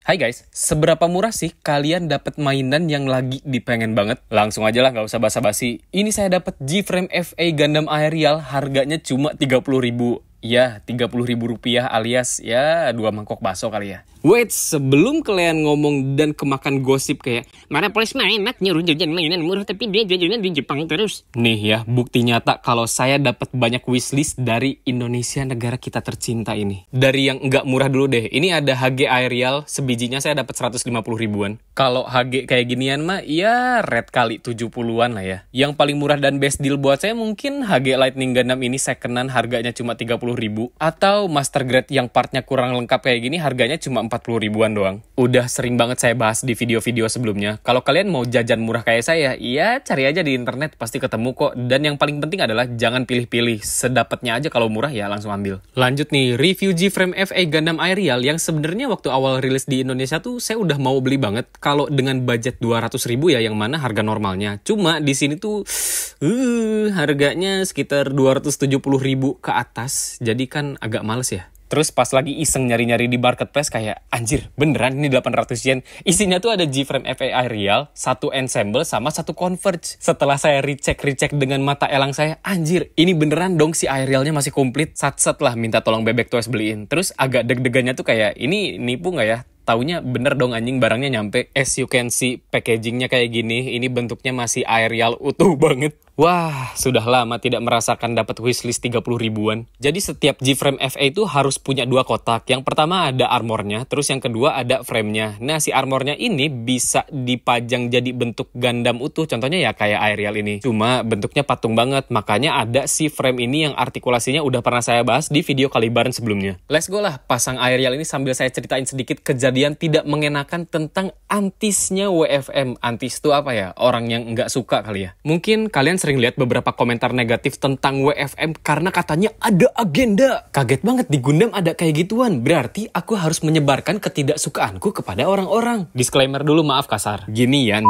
Hai guys, seberapa murah sih kalian dapat mainan yang lagi dipengen banget? Langsung aja lah, nggak usah basa-basi. Ini saya dapat G-Frame FA Gundam Aerial, harganya cuma 30.000. Ya, 30.000 rupiah alias ya 2 mangkok bakso kali ya. Wait, sebelum kalian ngomong dan kemakan gosip kayak mana Polisma enak nyuruh jajan mainan murah tapi dia jajanan di Jepang terus. nih ya, bukti nyata kalau saya dapat banyak wishlist dari Indonesia, negara kita tercinta ini. Dari yang nggak murah dulu deh. Ini ada HG Aerial, sebijinya saya dapat 150 ribuan. Kalau HG kayak ginian mah ya red kali 70-an lah ya. Yang paling murah dan best deal buat saya mungkin HG Lightning Gundam ini secondan, harganya cuma 30.000. Atau master grade yang partnya kurang lengkap kayak gini harganya cuma 40 ribuan doang. Udah sering banget saya bahas di video-video sebelumnya. Kalau kalian mau jajan murah kayak saya, ya cari aja di internet, pasti ketemu kok. Dan yang paling penting adalah jangan pilih-pilih. Sedapatnya aja, kalau murah ya langsung ambil. Lanjut nih, review G-Frame FA Gundam Aerial yang sebenarnya waktu awal rilis di Indonesia tuh saya udah mau beli banget. Kalau dengan budget 200 ribu ya, yang mana harga normalnya. Cuma di sini tuh harganya sekitar 270 ribu ke atas. Jadi kan agak males ya. Terus pas lagi iseng nyari-nyari di marketplace kayak, anjir beneran ini 800 yen. Isinya tuh ada G-Frame FA Aerial, 1 ensemble sama 1 converge. Setelah saya recheck dengan mata elang saya, anjir ini beneran dong si Aerialnya masih komplit. Sat-sat lah minta tolong Bebek Toys beliin. Terus agak deg-degannya tuh kayak, ini nipu gak ya? Taunya bener dong anjing, barangnya nyampe. As you can see, packagingnya kayak gini. Ini bentuknya masih Aerial utuh banget. Wah, sudah lama tidak merasakan dapat wishlist 30 ribuan. Jadi setiap G-Frame FA itu harus punya 2 kotak. Yang pertama ada armornya, terus yang kedua ada frame-nya. Nah, si armornya ini bisa dipajang jadi bentuk Gundam utuh. Contohnya ya kayak Aerial ini. Cuma bentuknya patung banget. Makanya ada si frame ini yang artikulasinya udah pernah saya bahas di video Kalibaran sebelumnya. Let's go lah, pasang Aerial ini sambil saya ceritain sedikit kejadian tidak mengenakan tentang antisnya WFM. Antis itu apa ya? Orang yang nggak suka kali ya. Mungkin kalian sering lihat beberapa komentar negatif tentang WFM karena katanya ada agenda. Kaget banget, di Gundam ada kayak gituan. Berarti aku harus menyebarkan ketidaksukaanku kepada orang-orang. Disclaimer dulu, maaf kasar. Gini ya,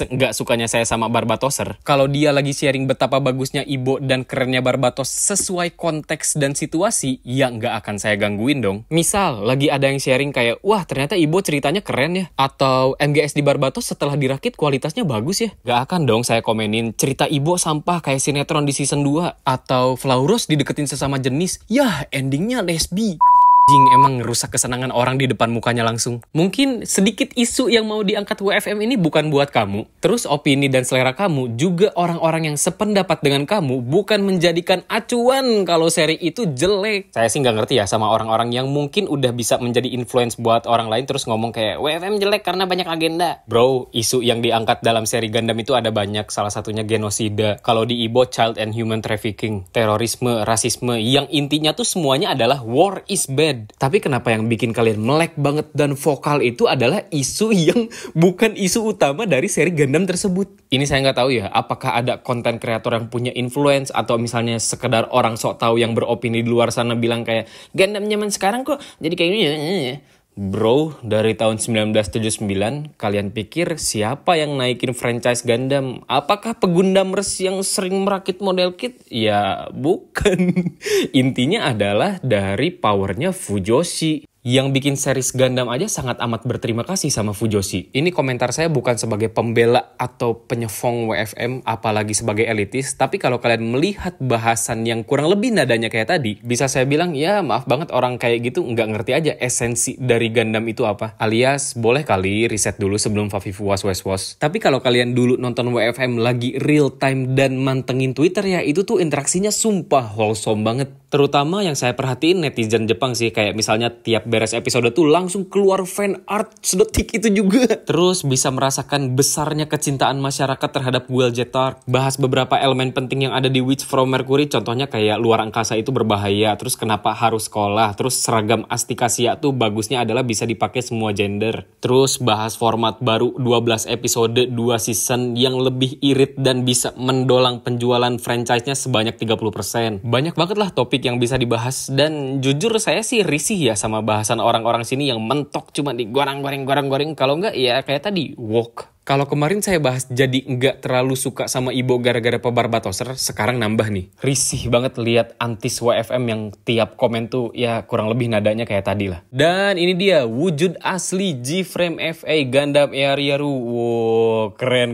nggak sukanya saya sama Barbatoser, kalau dia lagi sharing betapa bagusnya Ibo dan kerennya Barbatos sesuai konteks dan situasi, ya nggak akan saya gangguin dong. Misal lagi ada yang sharing kayak, wah ternyata Ibo ceritanya keren ya, atau MGS di Barbatos setelah dirakit kualitasnya bagus ya, nggak akan dong saya komenin cerita Ibo sampah kayak sinetron di season 2, atau Flauros dideketin sesama jenis, yah endingnya lesbi. Emang ngerusak kesenangan orang di depan mukanya langsung. Mungkin sedikit isu yang mau diangkat WFM ini bukan buat kamu. Terus opini dan selera kamu juga orang-orang yang sependapat dengan kamu bukan menjadikan acuan kalau seri itu jelek. Saya sih nggak ngerti ya sama orang-orang yang mungkin udah bisa menjadi influence buat orang lain terus ngomong kayak WFM jelek karena banyak agenda. Bro, isu yang diangkat dalam seri Gundam itu ada banyak. Salah satunya genosida. Kalau di Ibo, child and human trafficking, terorisme, rasisme. Yang intinya tuh semuanya adalah war is bad. Tapi kenapa yang bikin kalian melek banget dan vokal itu adalah isu yang bukan isu utama dari seri Gundam tersebut. Ini saya nggak tahu ya, apakah ada konten kreator yang punya influence atau misalnya sekedar orang sok tahu yang beropini di luar sana bilang kayak Gundam zaman sekarang kok jadi kayak gini ya. Bro, dari tahun 1979, kalian pikir siapa yang naikin franchise Gundam? Apakah Pegundamers yang sering merakit model kit? Ya, bukan. Intinya adalah dari powernya Fujoshi. Yang bikin series Gundam aja sangat amat berterima kasih sama Fujoshi. Ini komentar saya bukan sebagai pembela atau penyefong WFM, apalagi sebagai elitis. Tapi kalau kalian melihat bahasan yang kurang lebih nadanya kayak tadi, bisa saya bilang, ya maaf banget orang kayak gitu nggak ngerti aja esensi dari Gundam itu apa. Alias, boleh kali riset dulu sebelum Fafifu was-was. Tapi kalau kalian dulu nonton WFM lagi real time dan mantengin Twitter ya, itu tuh interaksinya sumpah wholesome banget. Terutama yang saya perhatiin netizen Jepang sih, kayak misalnya tiap beres episode tuh langsung keluar fan art sedetik itu juga. Terus bisa merasakan besarnya kecintaan masyarakat terhadap Guel Jetar. Bahas beberapa elemen penting yang ada di Witch from Mercury, contohnya kayak luar angkasa itu berbahaya, terus kenapa harus sekolah, terus seragam Astikasia tuh bagusnya adalah bisa dipakai semua gender. Terus bahas format baru 12 episode 2 season yang lebih irit dan bisa mendolang penjualan franchise-nya sebanyak 30%. Banyak banget lah topik yang bisa dibahas, dan jujur saya sih risih ya sama bahasan orang-orang sini yang mentok cuma digoreng-goreng. Kalau enggak ya kayak tadi woke. Kalau kemarin saya bahas jadi nggak terlalu suka sama Ibo gara-gara pebar batoser, sekarang nambah nih. Risih banget lihat antis WFM yang tiap komen tuh ya kurang lebih nadanya kayak tadi lah. Dan ini dia wujud asli G-Frame FA Gundam Eariaru. Wow, keren.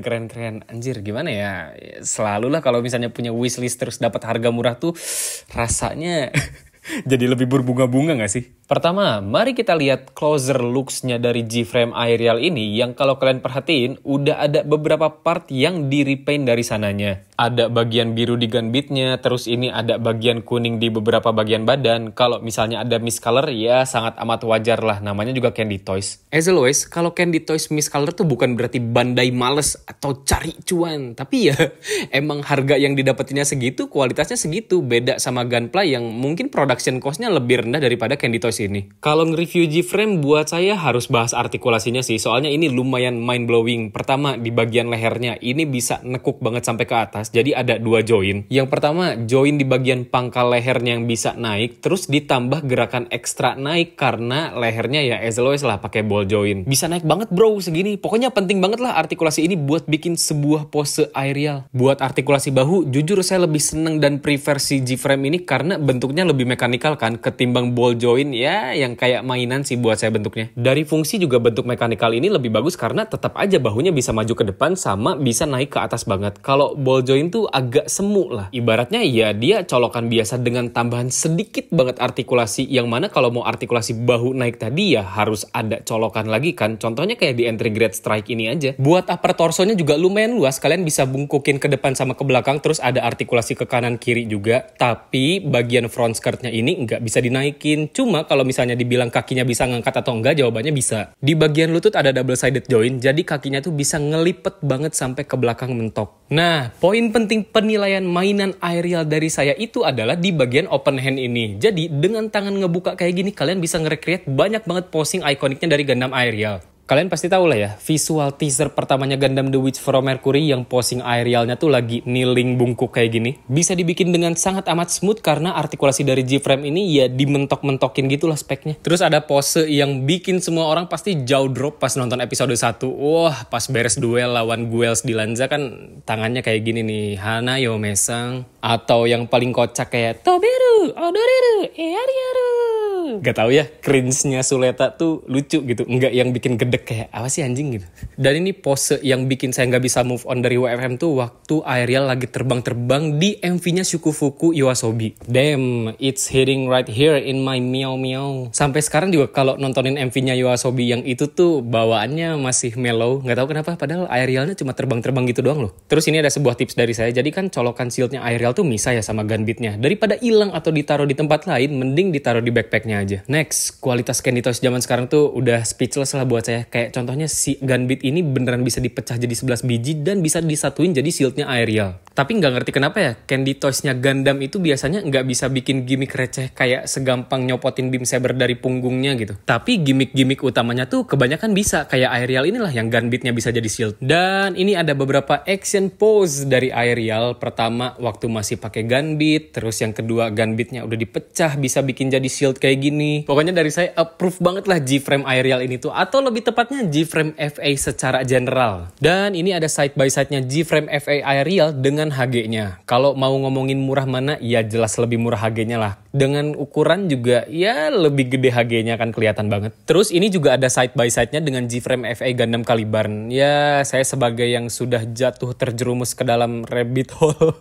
Anjir, gimana ya? Selalu lah kalau misalnya punya wishlist terus dapat harga murah tuh rasanya jadi lebih berbunga-bunga gak sih? Pertama, mari kita lihat closer looks-nya dari G-Frame Aerial ini yang kalau kalian perhatiin udah ada beberapa part yang di-repaint dari sananya. Ada bagian biru di gun bitnya, terus ini ada bagian kuning di beberapa bagian badan. Kalau misalnya ada miscolor ya sangat amat wajar lah, namanya juga Candy Toys. As always, kalau Candy Toys miscolor tuh bukan berarti Bandai males atau cari cuan. Tapi ya emang harga yang didapetinnya segitu, kualitasnya segitu. Beda sama Gunpla yang mungkin production cost-nya lebih rendah daripada Candy Toys ini. Kalau nge-review G-Frame buat saya harus bahas artikulasinya sih, soalnya ini lumayan mind-blowing. Pertama, di bagian lehernya, ini bisa nekuk banget sampai ke atas, jadi ada 2 join. Yang pertama, join di bagian pangkal lehernya yang bisa naik, terus ditambah gerakan ekstra naik karena lehernya ya as always lah pakai ball join. Bisa naik banget bro segini, pokoknya penting banget lah artikulasi ini buat bikin sebuah pose aerial. Buat artikulasi bahu, jujur saya lebih seneng dan prefer si G-Frame ini karena bentuknya lebih mekanikal kan, ketimbang ball join ya yang kayak mainan sih buat saya bentuknya. Dari fungsi juga bentuk mekanikal ini lebih bagus karena tetap aja bahunya bisa maju ke depan sama bisa naik ke atas banget. Kalau ball join tuh agak semu lah. Ibaratnya ya dia colokan biasa dengan tambahan sedikit banget artikulasi, yang mana kalau mau artikulasi bahu naik tadi ya harus ada colokan lagi kan. Contohnya kayak di entry grade strike ini aja. Buat upper torsonya juga lumayan luas, kalian bisa bungkukin ke depan sama ke belakang, terus ada artikulasi ke kanan kiri juga. Tapi bagian front skirtnya ini nggak bisa dinaikin. Cuma kalau misalnya dibilang kakinya bisa ngangkat atau enggak, jawabannya bisa. Di bagian lutut ada double sided joint, jadi kakinya tuh bisa ngelipet banget sampai ke belakang mentok. Nah, poin penting penilaian mainan aerial dari saya itu adalah di bagian open hand ini. Jadi dengan tangan ngebuka kayak gini kalian bisa nge-recreate banyak banget posing ikoniknya dari Gundam Aerial. Kalian pasti tahu lah ya, visual teaser pertamanya Gundam The Witch from Mercury yang posing aerialnya tuh lagi kneeling bungkuk kayak gini. Bisa dibikin dengan sangat amat smooth karena artikulasi dari G-Frame ini ya dimentok-mentokin gitu lah speknya. Terus ada pose yang bikin semua orang pasti jaw drop pas nonton episode 1. Wah, pas beres duel lawan Guels di Lanza kan tangannya kayak gini nih, Hanayo Mesang. Atau yang paling kocak kayak Toberu, Odoriru, Eariaru. Gak tau ya, cringe-nya Suleta tuh lucu gitu. Enggak yang bikin gede kayak apa sih anjing gitu. Dan ini pose yang bikin saya nggak bisa move on dari WFM tuh waktu Aerial lagi terbang-terbang di MV-nya Shukufuku Yoasobi. Damn, it's hitting right here in my meow meow. Sampai sekarang juga kalau nontonin MV-nya Yoasobi yang itu tuh bawaannya masih mellow. Nggak tahu kenapa, padahal Aerialnya cuma terbang-terbang gitu doang loh. Terus ini ada sebuah tips dari saya. Jadi kan colokan shieldnya Aerial tuh misah ya sama gunbitnya. Daripada hilang atau ditaruh di tempat lain, mending ditaruh di backpacknya aja. Next, kualitas Candy Toys zaman sekarang tuh udah speechless lah buat saya. Kayak contohnya si gunbit ini beneran bisa dipecah jadi 11 biji dan bisa disatuin jadi shieldnya Aerial. Tapi nggak ngerti kenapa ya Candy Toys-nya Gundam itu biasanya nggak bisa bikin gimmick receh kayak segampang nyopotin beam saber dari punggungnya gitu. Tapi gimmick-gimmick utamanya tuh kebanyakan bisa, kayak Aerial inilah yang gunbitnya bisa jadi shield. Dan ini ada beberapa action pose dari Aerial. Pertama waktu masih pakai gunbit, terus yang kedua gunbitnya udah dipecah bisa bikin jadi shield kayak gini. Pokoknya dari saya approve banget lah G-Frame Aerial ini tuh, atau lebih tepatnya G-Frame FA secara general. Dan ini ada side by side-nya G-Frame FA Aerial dengan HG-nya. Kalau mau ngomongin murah mana, ya jelas lebih murah HG-nya lah. Dengan ukuran juga ya lebih gede HG-nya kan kelihatan banget. Terus ini juga ada side by side-nya dengan G-Frame FA Gundam Caliburn. Ya saya sebagai yang sudah jatuh terjerumus ke dalam rabbit hole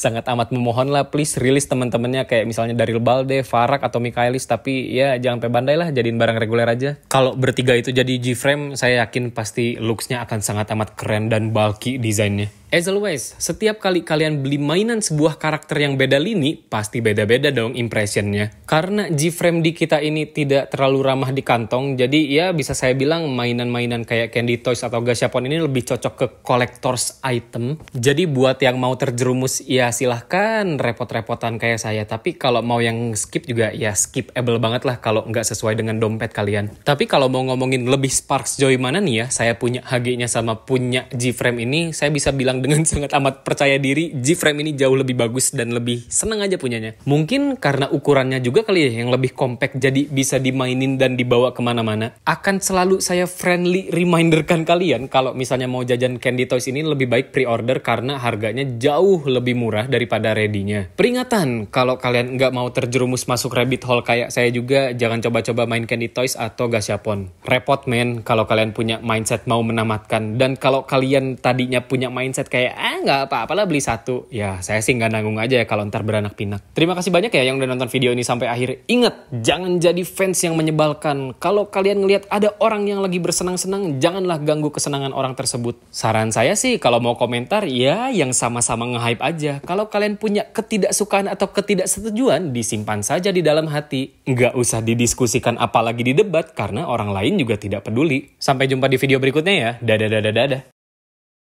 sangat amat memohon lah please rilis teman-temannya kayak misalnya Daryl Balde, Farak atau Michaelis, tapi ya jangan sampai Bandai lah, jadiin barang reguler aja. Kalau bertiga itu jadi G-Frame, saya yakin pasti looks-nya akan sangat amat keren dan bulky desainnya. As always, setiap kali kalian beli mainan sebuah karakter yang beda lini, pasti beda-beda dong impressionnya. Karena G-Frame di kita ini tidak terlalu ramah di kantong, jadi ya bisa saya bilang mainan-mainan kayak Candy Toys atau Gashapon ini lebih cocok ke collector's item. Jadi buat yang mau terjerumus, ya silahkan repot-repotan kayak saya. Tapi kalau mau yang skip juga, ya skipable banget lah kalau nggak sesuai dengan dompet kalian. Tapi kalau mau ngomongin lebih Sparks Joy mana nih ya, saya punya HG-nya sama punya G-Frame ini, saya bisa bilang dengan sangat amat percaya diri G-Frame ini jauh lebih bagus dan lebih seneng aja punyanya. Mungkin karena ukurannya juga kali ya yang lebih compact, jadi bisa dimainin dan dibawa kemana-mana. Akan selalu saya friendly reminderkan kalian kalau misalnya mau jajan Candy Toys ini lebih baik pre-order karena harganya jauh lebih murah daripada ready-nya. Peringatan, kalau kalian nggak mau terjerumus masuk rabbit hole kayak saya juga, jangan coba-coba main Candy Toys atau Gashapon. Repot men kalau kalian punya mindset mau menamatkan. Dan kalau kalian tadinya punya mindset kayak nggak apa-apalah beli satu, ya saya sih nggak nanggung aja ya kalau ntar beranak pinak. Terima kasih banyak ya yang udah nonton video ini sampai akhir. Ingat, jangan jadi fans yang menyebalkan. Kalau kalian ngelihat ada orang yang lagi bersenang-senang, janganlah ganggu kesenangan orang tersebut. Saran saya sih kalau mau komentar ya yang sama-sama nge-hype aja. Kalau kalian punya ketidaksukaan atau ketidaksetujuan, disimpan saja di dalam hati. Nggak usah didiskusikan apalagi di debat karena orang lain juga tidak peduli. Sampai jumpa di video berikutnya ya. Dadah.